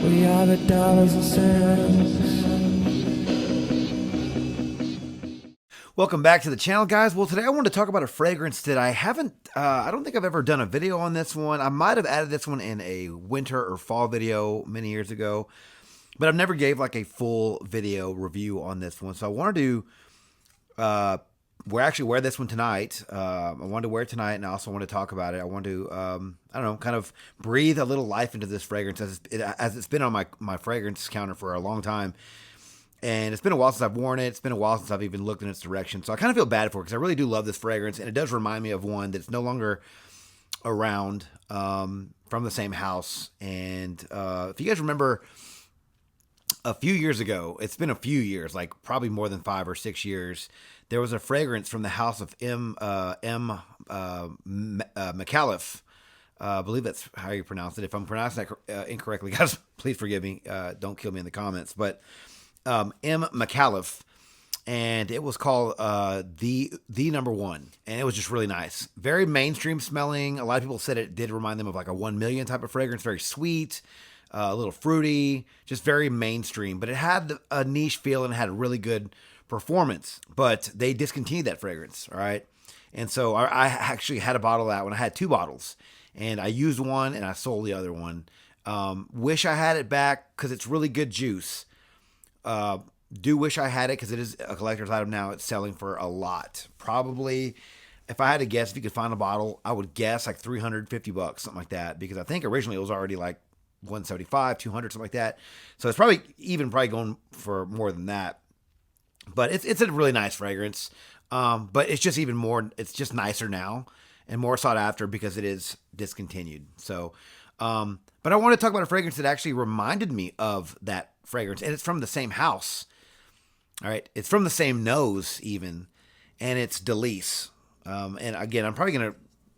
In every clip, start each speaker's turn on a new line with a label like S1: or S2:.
S1: We are the dollars and cents.
S2: Welcome back to the channel, guys. Well, today I wanted to talk about a fragrance that I don't think I've ever done a video on this one. I might have added this one in a winter or fall video many years ago, but I've never gave like a full video review on this one. So I wanted to wear this one tonight. I wanted to wear it tonight, and I also want to talk about it. I want to, kind of breathe a little life into this fragrance as it's been on my fragrance counter for a long time. And it's been a while since I've worn it. It's been a while since I've even looked in its direction. So I kind of feel bad for it because I really do love this fragrance. And it does remind me of one that's no longer around from the same house. And if you guys remember a few years ago, it's been a few years, like probably more than 5 or 6 years, there was a fragrance from the house of Micallef. I believe that's how you pronounce it. If I'm pronouncing that incorrectly, guys, please forgive me. Don't kill me in the comments. But Micallef, and it was called the number one, and it was just really nice, very mainstream smelling. A lot of people said it did remind them of like a 1 million type of fragrance, very sweet, a little fruity, just very mainstream. But it had a niche feel and it had a really good performance. But they discontinued that fragrance, all right. And so I actually had a bottle of that one. I had 2 bottles, and I used one and I sold the other one. Wish I had it back because it's really good juice. Do wish I had it because it is a collector's item now. It's selling for a lot. Probably, if I had to guess, if you could find a bottle, I would guess like $350, something like that. Because I think originally it was already like 175, 200, something like that. So it's probably going for more than that. But it's a really nice fragrance. But it's just even more. It's just nicer now and more sought after because it is discontinued. So, but I want to talk about a fragrance that actually reminded me of that fragrance, and it's from the same house. All right, it's from the same nose even, and it's Delice. And again, I'm probably gonna,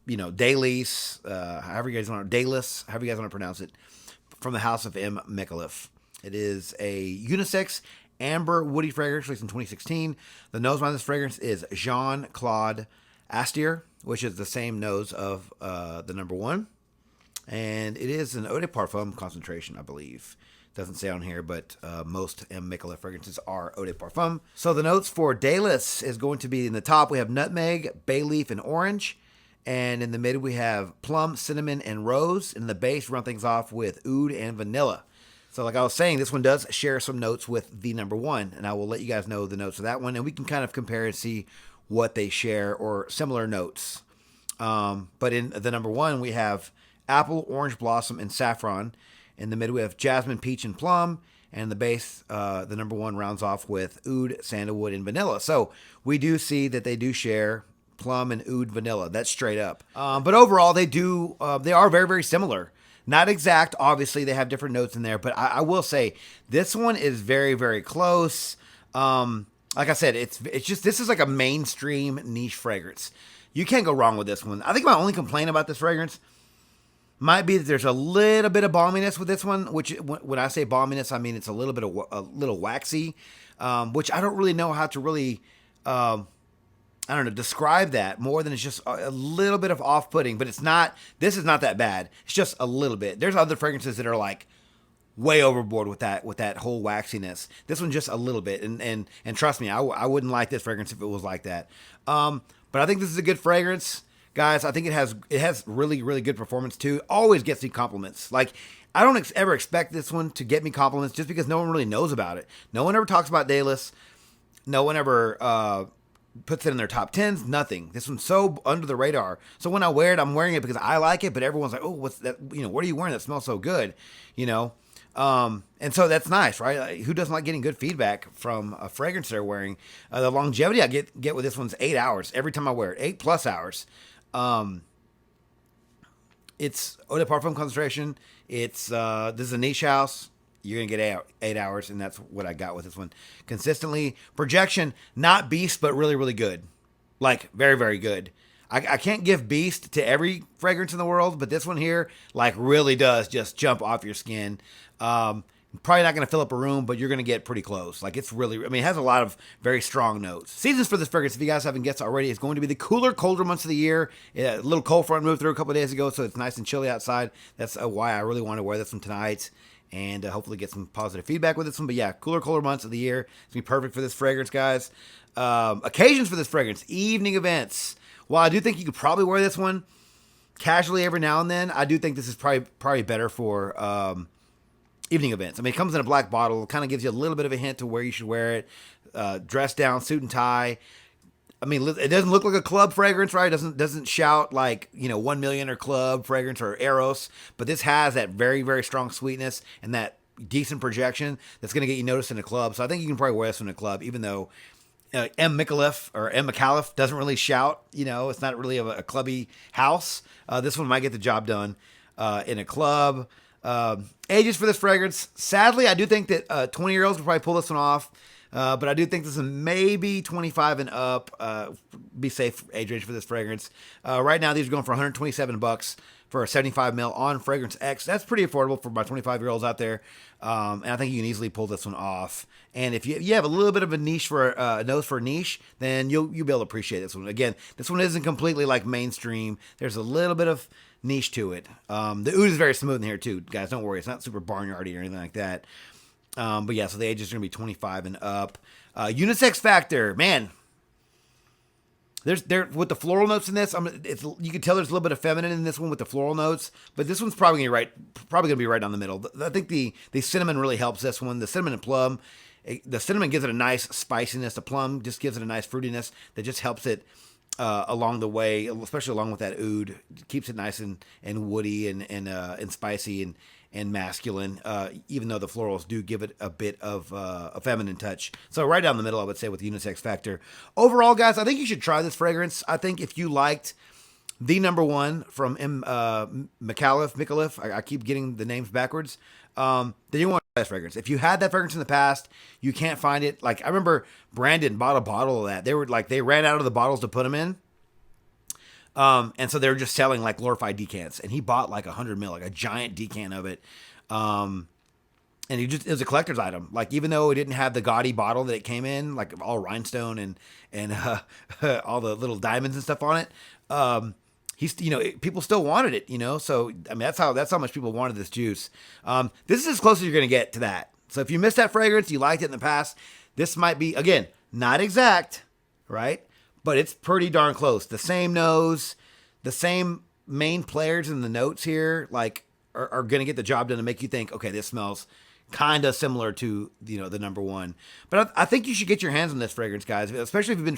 S2: Delice, however you guys want to pronounce it, from the house of Micallef. It is a unisex amber woody fragrance released in 2016. The nose behind this fragrance is Jean Claude Astier, which is the same nose of the number one. And it is an eau de parfum concentration, I believe. Doesn't say on here, but most Micallef fragrances are eau de parfum. So the notes for Delice is going to be in the top. We have nutmeg, bay leaf, and orange. And in the mid, we have plum, cinnamon, and rose. And in the base, run things off with oud and vanilla. So like I was saying, this one does share some notes with the number one. And I will let you guys know the notes of that one. And we can kind of compare and see what they share or similar notes. But in the number one, we have apple, orange blossom, and saffron. In the middle, we have jasmine, peach, and plum. And in the base, the number one rounds off with oud, sandalwood, and vanilla. So we do see that they do share plum and oud vanilla. That's straight up. But overall, they are very, very similar. Not exact. Obviously, they have different notes in there. But I will say this one is very, very close. Like I said, it's just, this is like a mainstream niche fragrance. You can't go wrong with this one. I think my only complaint about this fragrance might be that there's a little bit of balminess with this one, which when I say balminess, I mean it's a little waxy, which I don't really know how to really, describe that more than it's just a little bit of off-putting. But this is not that bad. It's just a little bit. There's other fragrances that are like way overboard with that whole waxiness. This one's just a little bit, and trust me, I wouldn't like this fragrance if it was like that. But I think this is a good fragrance. Guys, I think it has really, really good performance too. Always gets me compliments. Like, I don't ever expect this one to get me compliments just because no one really knows about it. No one ever talks about Delice. No one ever puts it in their top 10s. Nothing. This one's so under the radar. So when I wear it, I'm wearing it because I like it, but everyone's like, oh, what's that? What are you wearing that smells so good? And so that's nice, right? Like, who doesn't like getting good feedback from a fragrance they're wearing? The longevity I get with this one's 8 hours every time I wear it, 8+ hours. It's eau de parfum concentration. This is a niche house. You're gonna get 8 hours, and that's what I got with this one. Consistently, projection, not beast, but really, really good. Like, very, very good. I can't give beast to every fragrance in the world, but this one here, like, really does just jump off your skin. Probably not going to fill up a room, but you're going to get pretty close. Like it's really, I mean, it has a lot of very strong notes. Seasons for this fragrance, if you guys haven't guessed already, is going to be the cooler, colder months of the year. A little cold front moved through a couple of days ago, so it's nice and chilly outside. That's why I really want to wear this one tonight and hopefully get some positive feedback with this one. But yeah, cooler, colder months of the year. It's going to be perfect for this fragrance, guys. Occasions for this fragrance, evening events. While I do think you could probably wear this one casually every now and then, I do think this is probably better for evening events. I mean, it comes in a black bottle. It kind of gives you a little bit of a hint to where you should wear it. Dress down, suit and tie. I mean, it doesn't look like a club fragrance, right? It doesn't shout like, 1 million or club fragrance or Eros, but this has that very, very strong sweetness and that decent projection that's going to get you noticed in a club. So I think you can probably wear this in a club, even though Micallef doesn't really shout. It's not really a clubby house. This one might get the job done in a club. Ages for this fragrance. Sadly, I do think that 20-year-olds will probably pull this one off. But I do think this is maybe 25 and up. Be safe age range for this fragrance. Right now, these are going for $127 for a 75 ml on Fragrance X. That's pretty affordable for my 25-year-olds out there. And I think you can easily pull this one off. And if you have a little bit of a niche for a nose for a niche, then you'll be able to appreciate this one. Again, this one isn't completely like mainstream. There's a little bit of niche to it. The oud is very smooth in here too, guys. Don't worry, it's not super barnyardy or anything like that. But yeah, so the age is going to be 25 and up. Unisex factor, man. There's with the floral notes in this. You can tell there's a little bit of feminine in this one with the floral notes, but this one's probably going to be right down the middle. I think the cinnamon really helps this one. The cinnamon and plum. The cinnamon gives it a nice spiciness. The plum just gives it a nice fruitiness that just helps it along the way, especially along with that oud. It keeps it nice and woody and spicy and masculine, even though the florals do give it a bit of a feminine touch. So right down the middle, I would say, with the unisex factor. Overall, guys, I think you should try this fragrance. I think if you liked the number one from Micallef, I keep getting the names backwards, then you want to try this fragrance. If you had that fragrance in the past, you can't find it. Like, I remember Brandon bought a bottle of that. They ran out of the bottles to put them in. And so they were just selling like glorified decants, and he bought like 100 ml, like a giant decant of it. And it was a collector's item. Like, even though it didn't have the gaudy bottle that it came in, like all rhinestone and all the little diamonds and stuff on it. People still wanted it, so, I mean, that's how much people wanted this juice. This is as close as you're going to get to that. So if you missed that fragrance, you liked it in the past, this might be, again, not exact, right? But it's pretty darn close. The same nose, the same main players in the notes here, like, are going to get the job done to make you think, okay, this smells kind of similar to, the number one. But I think you should get your hands on this fragrance, guys, especially if you've been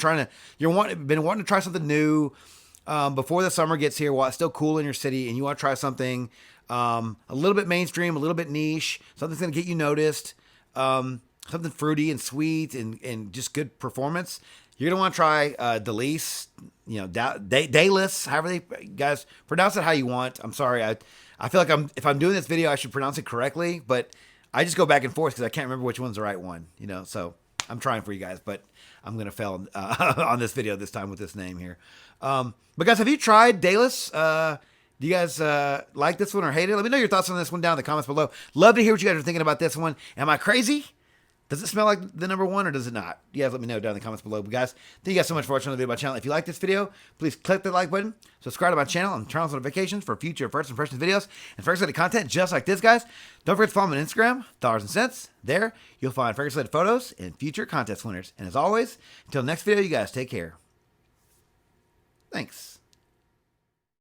S2: wanting to try something new before the summer gets here, while it's still cool in your city, and you want to try something a little bit mainstream, a little bit niche, something that's going to get you noticed, something fruity and sweet and just good performance. You're going to want to try Delice, Delice, however they guys pronounce it how you want. I'm sorry. I feel like if I'm doing this video, I should pronounce it correctly, but I just go back and forth because I can't remember which one's the right one, so I'm trying for you guys, but I'm going to fail on this video this time with this name here. But guys, have you tried Delice? Do you guys like this one or hate it? Let me know your thoughts on this one down in the comments below. Love to hear what you guys are thinking about this one. Am I crazy? Does it smell like the number one or does it not? You guys let me know down in the comments below. But guys, thank you guys so much for watching the video on my channel. If you like this video, please click the like button, subscribe to my channel, and turn on notifications for future first impressions videos and fragrance-related content just like this, guys. Don't forget to follow me on Instagram, Dollars and Cents. There, you'll find fragrance-related photos and future contest winners. And as always, until next video, you guys take care. Thanks.